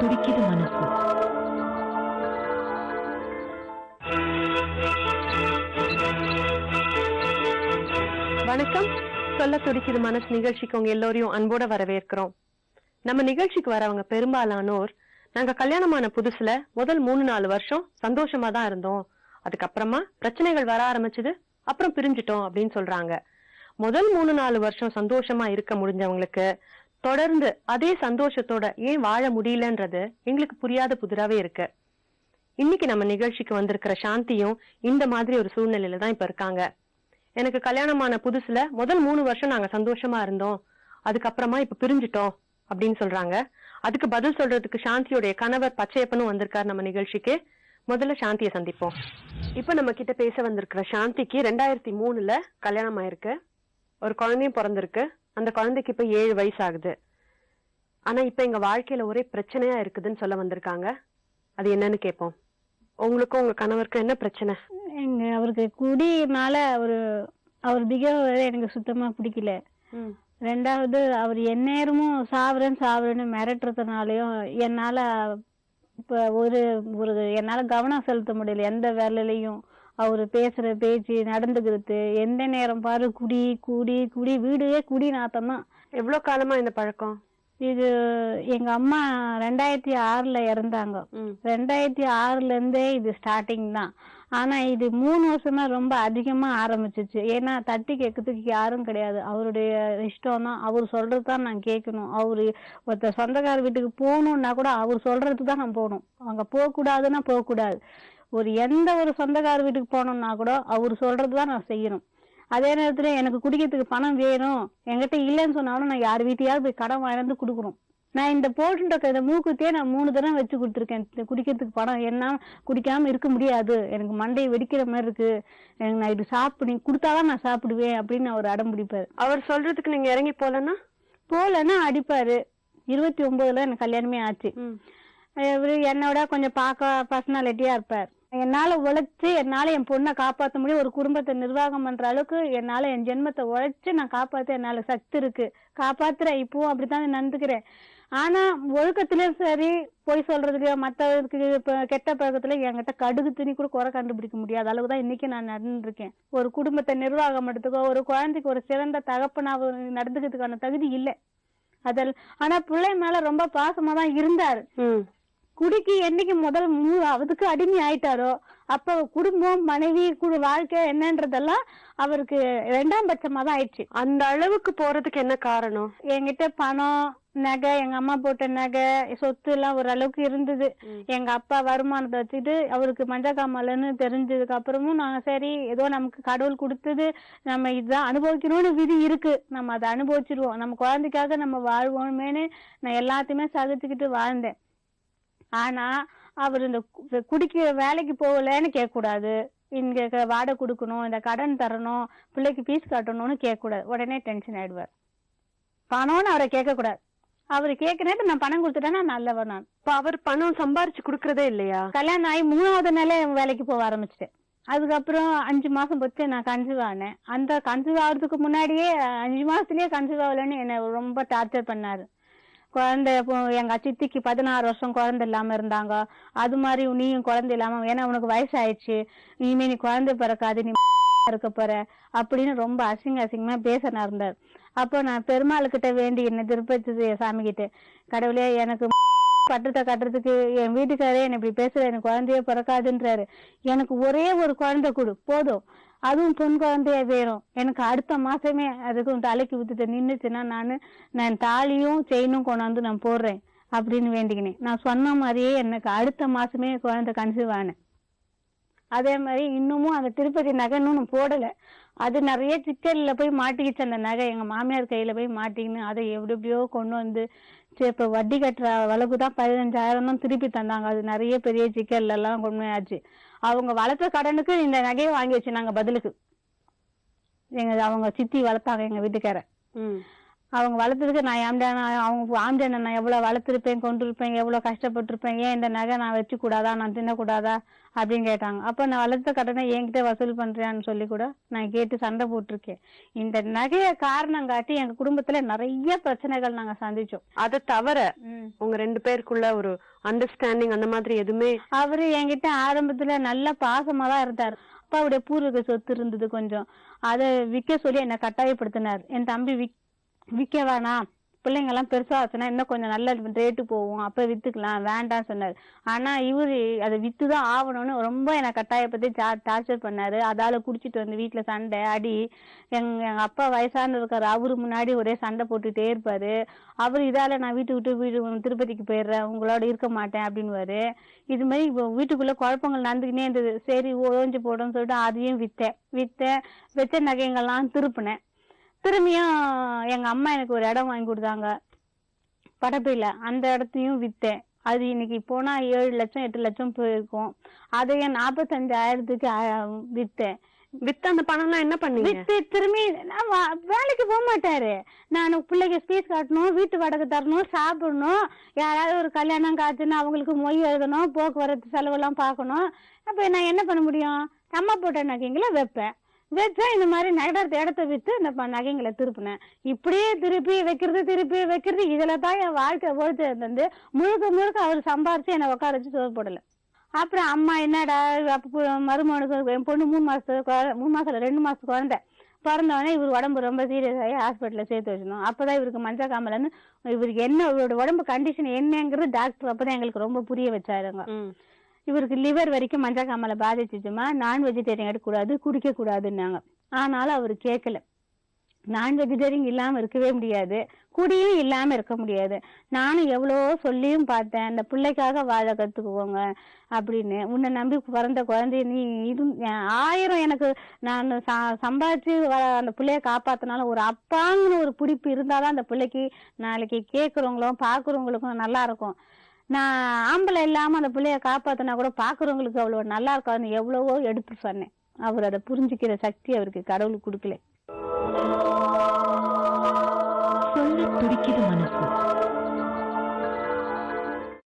துடிக்குது மனசு. வணக்கம். சொல்ல துடிக்குது மனசு நிகழ்ச்சிக்கு உங்க எல்லோரையும் அன்போட வரவேற்கிறோம். நம்ம நிகழ்ச்சிக்கு வரவங்க பெரும்பாலானோர் நாங்க கல்யாணமான புதுசுல முதல் 3-4 வருஷம் சந்தோஷமா தான் இருந்தோம், அதுக்கப்புறமா பிரச்சனைகள் வர ஆரம்பிச்சது, அப்புறம் பிரிஞ்சுட்டோம் அப்படின்னு சொல்றாங்க. முதல் 3-4 வருஷம் சந்தோஷமா இருக்க முடிஞ்சவங்களுக்கு தொடர்ந்து அதே சந்தோஷத்தோட ஏன் வாழ முடியலன்றது எங்களுக்கு புரியாத புதிராவே இருக்கு. இன்னைக்கு நம்ம நிகழ்ச்சிக்கு வந்திருக்கிற சாந்தியும் இந்த மாதிரி ஒரு சூழ்நிலையில தான் இப்ப இருக்காங்க. எனக்கு கல்யாணமான புதுசுல முதல் 3 வருஷம் நாங்க சந்தோஷமா இருந்தோம், அதுக்கப்புறமா இப்ப பிரிஞ்சுட்டோம் அப்படின்னு சொல்றாங்க. அதுக்கு பதில் சொல்றதுக்கு சாந்தியோடைய கணவர் பச்சையப்பனும் வந்திருக்காரு நம்ம நிகழ்ச்சிக்கு. முதல்ல சாந்தியை சந்திப்போம். இப்ப நம்ம கிட்ட பேச வந்திருக்கிற சாந்திக்கு 2003ல கல்யாணம் ஆயிருக்கு, ஒரு குழந்தையும் பிறந்திருக்கு. அந்த குழந்தைக்கு இப்ப 7 வயசு ஆகுது. ஆனா இப்ப எங்க வாழ்க்கையில ஒரே பிரச்சனையா இருக்குதுன்னு சொல்ல வந்திருக்காங்க. அது என்னன்னு கேட்போம். உங்களுக்கும் உங்க கணவருக்கும் என்ன பிரச்சனை? அவருக்கு குடினால அவர் பிஹேவியர் எனக்கு சுத்தமா பிடிக்கல. ரெண்டாவது அவர் எந்நேரமும் சாவரேன்னு மிரட்டுறதுனாலயும் என்னால இப்ப என்னால கவனம் செலுத்த முடியல எந்த வேலையிலையும். அவரு பேசுற பேச்சு, நடந்துக்கிறது, எந்த நேரம் பாரு குடி குடி குடி, வீடே குடி நாத்தம் தான். எவ்வளவு காலமா இந்த பழக்கம்? இது எங்க அம்மா 2006ல இறந்தாங்க. 2006ல இருந்தே இது ஸ்டார்டிங் தான். ஆனா இது 3 வருஷமா ரொம்ப அதிகமா ஆரம்பிச்சிச்சு. ஏன்னா தட்டி கேட்கறதுக்கு யாரும் கிடையாது, அவருடைய இஷ்டம் தான், அவர் சொல்றதுதான் நான் கேட்கணும். அவரு ஒருத்தர் சொந்தக்கார வீட்டுக்கு போகணும்னா கூட அவர் சொல்றதுக்கு தான் நான் போகணும், அங்க போக கூடாதுன்னா போக கூடாது. எந்த ஒரு சொந்தக்கார வீட்டுக்கு போனோம்னா கூட அவர் சொல்றதுதான் நான் செய்யணும். அதே நேரத்துல எனக்கு குடிக்கிறதுக்கு பணம் வேணும், என்கிட்ட இல்லைன்னு சொன்னாலும் நான் யார் வீட்டையாவது போய் கடன் வாங்கி கொடுக்கணும். நான் இந்த போட்டு இந்த மூக்குத்தே நான் 3 தடவை வச்சு கொடுத்துருக்கேன் குடிக்கிறதுக்கு பணம். என்ன குடிக்காம இருக்க முடியாது, எனக்கு மண்டையை வெடிக்கிற மாதிரி இருக்கு, எனக்கு நான் இது சாப்பிடு கொடுத்தாதான் நான் சாப்பிடுவேன் அப்படின்னு அவர் அடம் பிடிப்பாரு. அவர் சொல்றதுக்கு நீங்க இறங்கி போலன்னா அடிப்பாரு. 29ல எனக்கு கல்யாணமே ஆச்சு. இவரு என்னோட கொஞ்சம் பார்க்க பர்சனாலிட்டியா இருப்பார். என்னால உழைச்சு என்னால என் பொண்ணை காப்பாற்ற முடியும், ஒரு குடும்பத்தை நிர்வாகம் பண்ற அளவுக்கு என்னால என் ஜென்மத்தை உழைச்சு நான் காப்பாத்த என்னால சக்தி இருக்கு, காப்பாத்துறேன். இப்பவும் அப்படித்தான் நடந்துக்கிறேன். ஆனா ஒழுக்கத்திலயும் சரி, பொய் சொல்றதுக்கு மத்தவருக்கு கெட்ட பழக்கத்துல என்கிட்ட கடுகு துணி கூட குறை கண்டுபிடிக்க முடியாத அளவுதான் இன்னைக்கு நான் நடந்துருக்கேன். ஒரு குடும்பத்தை நிர்வாகம் பண்றதுக்கோ ஒரு குழந்தைக்கு ஒரு சிறந்த தகப்பனா நடந்துக்கிறதுக்கான தகுதி இல்லை அதில். ஆனா பிள்ளை மேல ரொம்ப பாசமா தான் இருந்தாரு. குடிக்கு என்னைக்கு முதல் அதுக்கு அடிமை ஆயிட்டாரோ அப்ப குடும்பம், மனைவி, வாழ்க்கை என்னன்றதெல்லாம் அவருக்கு 2ஆம் பட்சமா தான் ஆயிடுச்சு. அந்த அளவுக்கு போறதுக்கு என்ன காரணம்? என்கிட்ட பணம், நகை, எங்க அம்மா போட்ட நகை, சொத்து எல்லாம் ஓரளவுக்கு இருந்தது. எங்க அப்பா வருமானத்தை வச்சுட்டு அவருக்கு மஞ்சக்காமலன்னு தெரிஞ்சதுக்கு அப்புறமும் நாங்க சரி ஏதோ நமக்கு கடவுள் கொடுத்தது, நம்ம இதுதான் அனுபவிக்கணும்னு விதி இருக்கு, நம்ம அதை அனுபவிச்சிருவோம், நம்ம குழந்தைக்காக நம்ம வாழ்வோமேனு நான் எல்லாத்தையுமே சகிச்சுக்கிட்டு வாழ்ந்தேன். ஆனா அவர் இந்த குடிக்க வேலைக்கு போகலன்னு கேட்க கூடாது, இங்க வாடகை கொடுக்கணும், இந்த கடன் தரணும், பிள்ளைக்கு ஃபீஸ் கட்டணும்னு கேட்க கூடாது. உடனே டென்ஷன் ஆயிடுவார். பணம்னு அவரை கேட்க கூடாது. அவரு கேட்க நேரத்துல நான் பணம் கொடுத்துட்டேன்னா நல்லவன். நான் இப்ப அவர் பணம் சம்பாரிச்சு கொடுக்கறதே இல்லையா? கல்யாணம் ஆகி 3வது நாளே வேலைக்கு போக ஆரம்பிச்சிட்டேன். அதுக்கப்புறம் 5 மாசம் போச்சு நான் கன்சீவ் ஆனேன். அந்த கன்சீவ் ஆகுறதுக்கு முன்னாடியே 5 மாசத்துலயே கன்சீவ் ஆகலன்னு என்ன ரொம்ப டார்ச்சர் பண்ணாரு. குழந்தை எங்க சித்திக்கு 16 வருஷம் குழந்தை இல்லாம இருந்தாங்க. அது மாதிரி நீயும் குழந்தை இல்லாம, ஏன்னா உனக்கு வயசு ஆயிடுச்சு, இனிமே நீ குழந்தை பிறக்காது, நீ இருக்க போற அப்படின்னு ரொம்ப அசிங்கமா பேச இருந்தார். அப்போ நான் பெருமாளுக்கிட்ட வேண்டி என்ன திருப்பதி சாமி கிட்ட, கடவுளே எனக்கு பட்டத்தை கட்டுறதுக்கு என் வீட்டுக்காரே என்ன இப்படி பேசுற, எனக்கு குழந்தையே பிறக்காதுன்றாரு. எனக்கு ஒரே ஒரு குழந்தை கொடு போதும், அதுவும் பெண் குழந்தைய வேணும் எனக்கு. அடுத்த மாசமே அதுக்கும் தலைக்கு வித்துட்டு நின்றுச்சுன்னா நான் தாலியும் செயினும் கொண்டாந்து நான் போடுறேன் அப்படின்னு வேண்டிக்கினேன். நான் சொன்ன மாதிரியே எனக்கு அடுத்த மாசமே குழந்தை கன்சீவ் ஆனேன். அதே மாதிரி இன்னமும் அந்த திருப்பதி நகை இன்னும் போடல, அது நிறைய சிக்கல்ல போய் மாட்டிக்கிச்சு. அந்த நகை எங்க மாமியார் கையில போய் மாட்டிக்கின்னு அதை எப்படியோ கொண்டு வந்து இப்ப வட்டி கட்டுற அளவுக்கு தான் 15,000 திருப்பி தந்தாங்க. அது நிறைய பெரிய சிக்கல் எல்லாம் கொண்டு ஆச்சு. அவங்க வளர்த்த கடனுக்கு இந்த நகையை வாங்கி வச்சு நாங்க பதிலுக்கு அவங்க சித்தி வளர்த்தாங்க எங்க வீட்டுக்கார. அவங்க வளர்த்ததுக்கு நான் அவங்க ஆம்டான நான் எவ்வளவு வளர்த்துருப்பேன், கொண்டிருப்பேன், எவ்வளவு கஷ்டப்பட்டிருப்பேன், ஏன் இந்த நகை நான் வச்சு கூடாதா, நான் தின்னக்கூடாதா அப்படின்னு கேட்டாங்க. அப்ப நான் வளர்த்த கடனை என்கிட்ட வசூல் பண்றியான்னு சொல்லி கூட நான் கேட்டு சண்டை போட்டிருக்கேன். இந்த நகைய காரணம் காட்டி எங்க குடும்பத்துல நிறைய பிரச்சனைகள் நாங்க சந்திச்சோம். அதை தவிர உங்க 2 பேருக்குள்ள ஒரு அண்டர்ஸ்டாண்டிங் அந்த மாதிரி எதுவுமே? அவரு என்கிட்ட ஆரம்பத்துல நல்ல பாசமா தான் இருந்தாரு. அப்பாவுடைய பூர்வீக சொத்து இருந்தது கொஞ்சம், அதை விற்க சொல்லி என்னை கட்டாயப்படுத்தினார். என் தம்பி விற்க வேணாம், பிள்ளைங்க எல்லாம் பெருசா ஆச்சுன்னா இன்னும் கொஞ்சம் நல்ல ரேட்டு போகும், அப்ப வித்துக்கலாம், வேண்டாம்னு சொன்னாரு. ஆனா இவரு அதை வித்துதான் ஆகணும்னு ரொம்ப என்னை கட்டாயப்பத்தி டார்ச்சர் பண்ணாரு. அதால குடிச்சிட்டு வந்து வீட்டுல சண்டை அடி. எங்க அப்பா வயசான இருக்காரு, அவரு முன்னாடி ஒரே சண்டை போட்டுட்டே இருப்பாரு. அவரு இதால நான் வீடு திருப்பதிக்கு போயிடுறேன், உங்களோட இருக்க மாட்டேன் அப்படின்னுவாரு. இது மாதிரி வீட்டுக்குள்ள குழப்பங்கள் நடந்துக்கினே இருந்தது. சரி ஓய்ஞ்சு போடுன்னு சொல்லிட்டு அதையும் வித்தேன். வச்ச நகைங்கள்லாம் திருப்பினேன். திரும்பியும் எங்க அம்மா எனக்கு ஒரு இடம் வாங்கி கொடுத்தாங்க படப்பையில, அந்த இடத்தையும் வித்தேன். அது இன்னைக்கு போனா 7 லட்சம் 8 லட்சம் போயிருக்கும். அதையும் 45,000க்கு வித்தேன். வித்து அந்த பணம் எல்லாம் என்ன பண்ணீங்க? வித்து திரும்பி வேலைக்கு போக மாட்டாரு. நான் பிள்ளைக்கு ஸ்பீஸ் காட்டணும், வீட்டு வாடகை தரணும், சாப்பிடணும், யாராவது ஒரு கல்யாணம் காய்ச்சுன்னா அவங்களுக்கு மொய் எழுதணும், போக்குவரத்து செலவெல்லாம் பார்க்கணும். அப்ப நான் என்ன பண்ண முடியும்? அம்மா போட்ட நகைங்களை வச்சா இந்த மாதிரி இடத்த வித்து இந்த நகைங்களை திருப்பினேன். இப்படியே திருப்பி வைக்கிறது இதுல தான் என் வாழ்க்கை போயிட்டு இருந்தது. முழுக்க அவர் சம்பாரிச்சு என்னை உட்கார வச்சு சோறு போடல. அப்புறம் அம்மா என்னடா மருமகனுக்கு என் பொண்ணு 3 மாசத்துல 2 மாசத்துக்கு குழந்தை பிறந்தவொடனே இவர் உடம்பு ரொம்ப சீரியஸ் ஆகி ஹாஸ்பிட்டல்ல சேர்த்து வச்சிருந்தோம். அப்பதான் இவருக்கு மஞ்சள் காமலன்னு இவருக்கு என்ன இவரோட உடம்பு கண்டிஷன் என்னங்கிறது டாக்டர் அப்பதான் எங்களுக்கு ரொம்ப புரிய வச்சாருங்க. இவருக்கு லிவர் வரைக்கும் மஞ்சள் காமலை பாதிச்சுச்சுமா, நான் வெஜிடேரியன் எடுக்கக்கூடாது, குடிக்க கூடாதுன்னாங்க. ஆனாலும் அவரு கேட்கல. நான் வெஜிடேரியன் இல்லாம இருக்கவே முடியாது, குடியும் இல்லாம இருக்க முடியாது. நானும் எவ்வளவோ சொல்லியும் பார்த்தேன், அந்த பிள்ளைக்காக வாழ கத்துக்குவோங்க அப்படின்னு. உன்னை நம்பி பிறந்த குழந்தைய நீ 1000 எனக்கு நான் சம்பாதிச்சு அந்த பிள்ளைய காப்பாத்தினாலும் ஒரு அப்பாங்கன்னு ஒரு பிடிப்பு இருந்தாதான் அந்த பிள்ளைக்கு நாளைக்கு கேட்கறவங்களும் பாக்குறவங்களுக்கும் நல்லா இருக்கும். நான் ஆம்பளை இல்லாம அந்த பிள்ளைய காப்பாத்தினா கூட பாக்குறவங்களுக்கு அவ்வளவு நல்லா இருக்காதுன்னு எவ்வளவோ எடுத்து சொன்னேன். அவர் அதை புரிஞ்சுக்கிற சக்தி அவருக்கு கடவுள் கொடுக்கல. சொல்ல துடிக்குது மனசு.